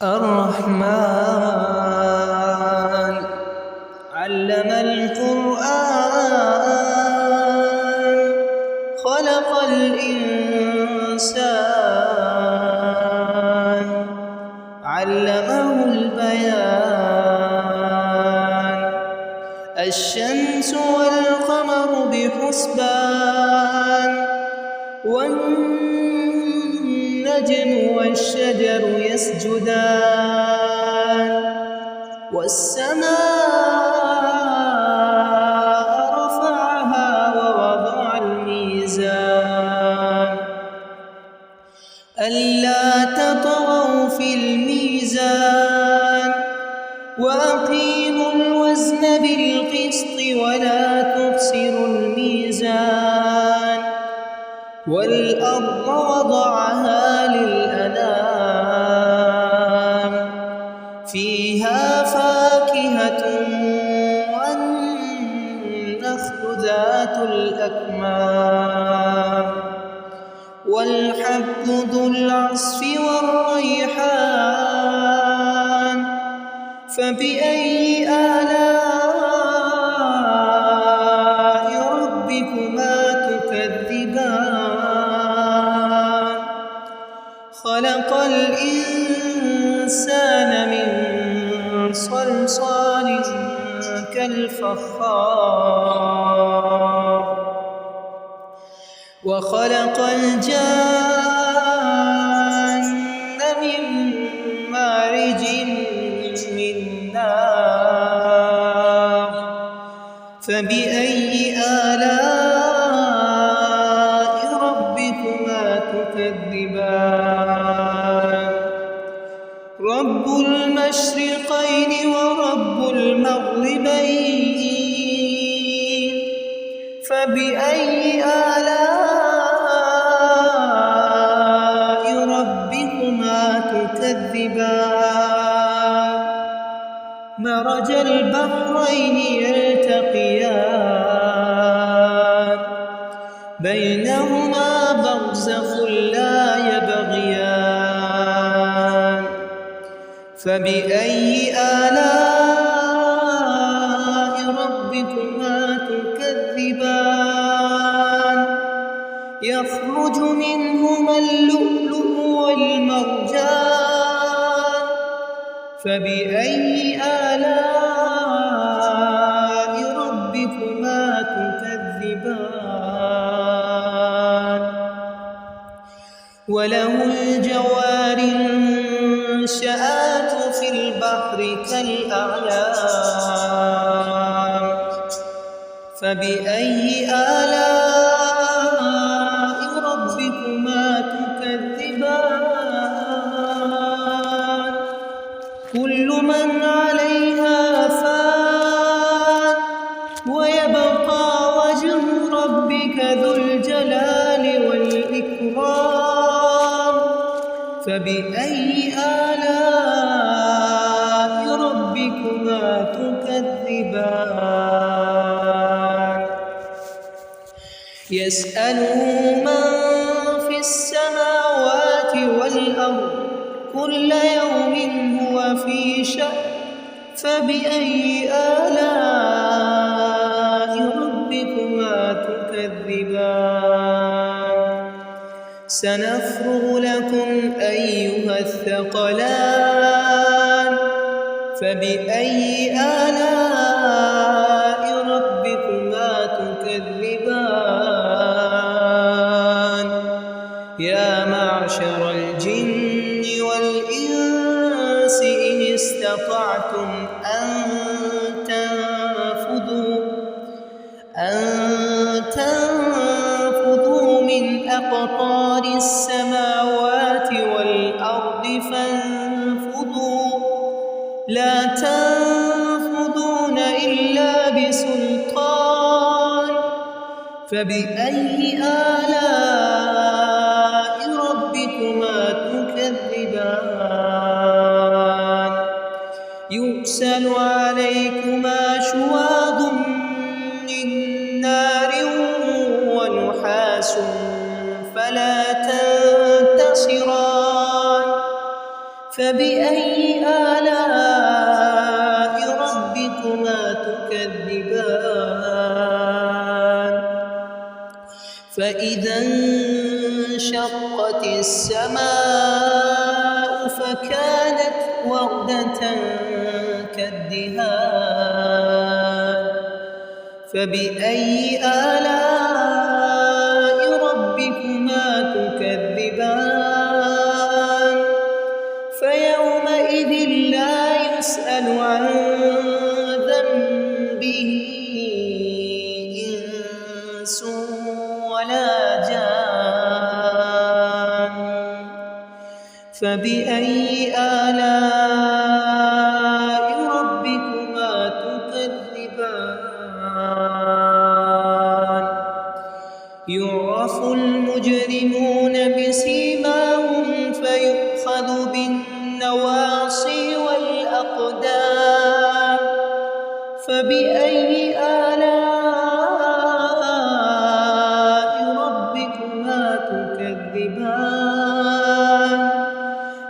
الرحمن علم القرآن خلق الإنسان علمه البيان الشمس والقمر بحسبان والنجم والشجر يسجدان والسماء رفعها ووضع الميزان ألا تطغوا في الميزان وأقيموا الوزن بالقسط ولا تخسروا الميزان والأرض وضعها للأنام فيها فاكهة والنخل ذات الأكمام والحب ذو العصف والريحان فبأي آلاء ربكما تكذبان خلق الإنسان من صلصال كالفخار وخلق الجان من مارج من نار فبأي آلاء ربكما تكذبان رب المشرقين ورب المغربين فبأي آلاء ربكما تكذبان مرج البحرين يلتقيان بينهما برزخ لا يبغيان فبأي آلاء ربكما تكذبان يخرج منهما اللؤلؤ والمرجان فبأي آلاء ربكما تكذبان وله الجوار المنشآت في البحر كالأعلام فبأي آلاء ربكما تكذبان كل من عليها فان ويبقى وجه ربك ذو الجلال والإكرام فبأي آلاء ربكما تكذبان يسأله من في السماوات والأرض كل يوم هو في شأن فبأي آلاء ربكما تكذبان سنفرغ لكم أيها الثقلان فبأي آلاء ربكما تكذبان يا معشر الجن والإنس إن استطعتم أن تنفذوا من أقطار السماوات والأرض فانفذوا لا تنفذون إلا بسلطان فبأي آلاء ربكما تكذبان يرسل عليكما شواظ من نار ونحاس فلا تنتصران فبأي آلاء ربكما تكذبان فإذا انشقت السماء فكانت وردة كالدهان فبأي آلاء ربكما تكذبان فيومئذ لا يسأل عن ذنبه إنس ولا جان فبأي آلاء ربكما تكذبان يعرف المجرمون بسيماهم فيؤخذ بالنواصي والأقدام فبأي آلاء ربكما تكذبان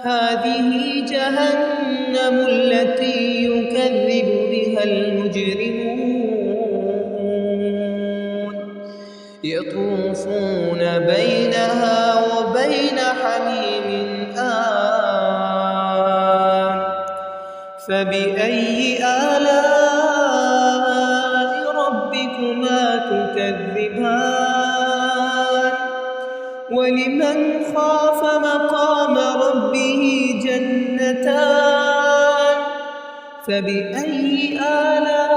هذه جهنم التي يكذب بها المجرمون يطوفون بينها وبين حميم آن فبأي آلاء ربكما تكذبان ولمن خاف مقام ربه جنتان فبأي آلاء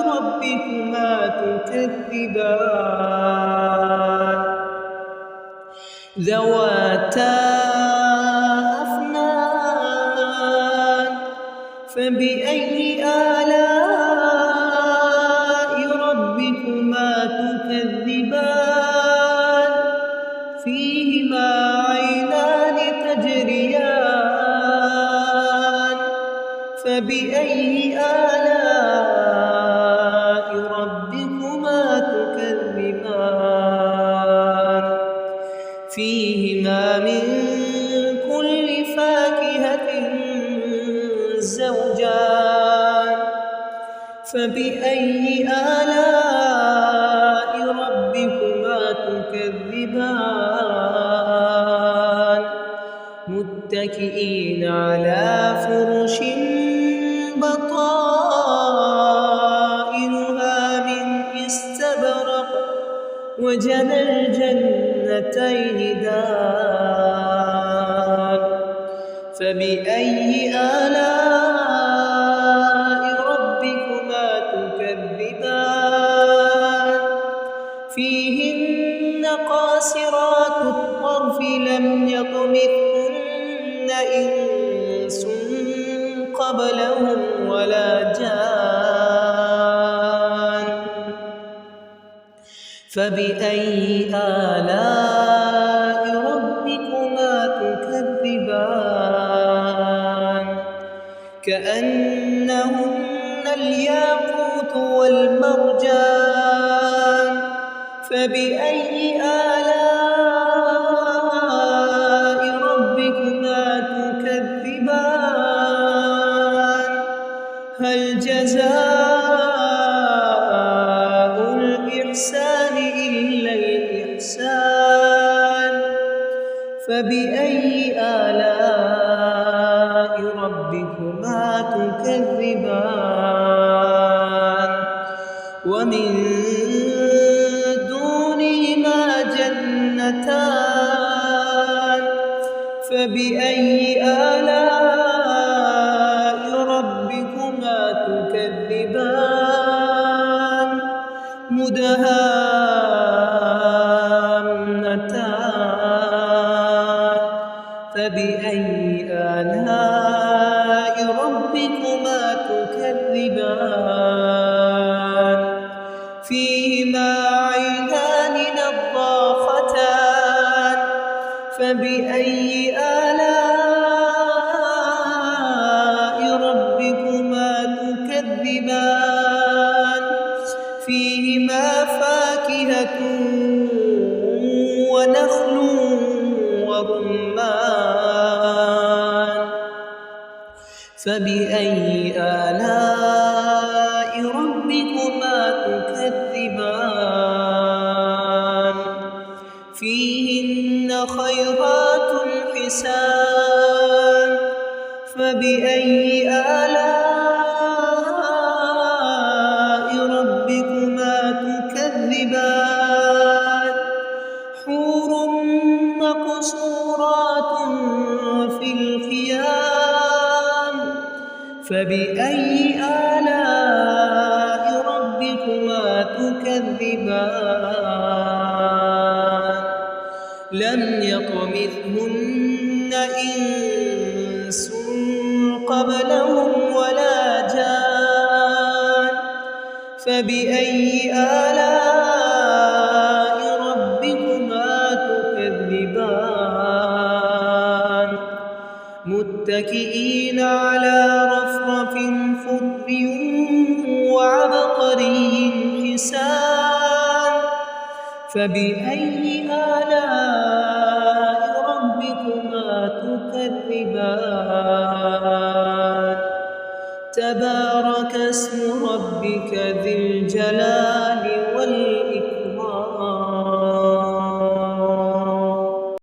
ربكما تكذبان ذواتا أفنان فبأي آلاء ربكما تكذبان فيهما عينان تجريان فبأي آلاء ربكما تكذبان فيهما من كل فاكهة زوجان فبأي آلاء ربكما تكذبان متكئين على فرش بطائنها من استبرق وجنى الجنتين دان فبأي آلاء ربكما تكذبان فيهن قاصرات الطرف لم يطمثهن إنس قبلهم ولا جان فبأي آلاء ربكما تكذبان كأنهن الياقوت والمرجان فبأي آلاء ربكما تكذبان هل جزاء الإحسان إلا الإحسان فبأي آلاء ربكما تكذبان ومن دونهما جنتان فبأي آلاء ربكما تكذبان مدهامتان فبأي آلاء ربكما تكذبان فيهما عينان نضاختان فبأي آلاء ربكما تكذبان فيهما فاكهة ونخل ورمان فبأي آلاء ربكما تكذبان فيهن خيرات حسان فبأي آلاء ربكما تكذبان حور مقصورات في الخيام فبأي آلاء ربكما تكذبان لم يطمثهن إنس قبلهم ولا جان فبأي آلاء ربكما تكذبان متكئين على رفرف خضر وعبقري حسان فبأي آلاء ربكما تكذبان تبارك اسم ربك ذي الجلال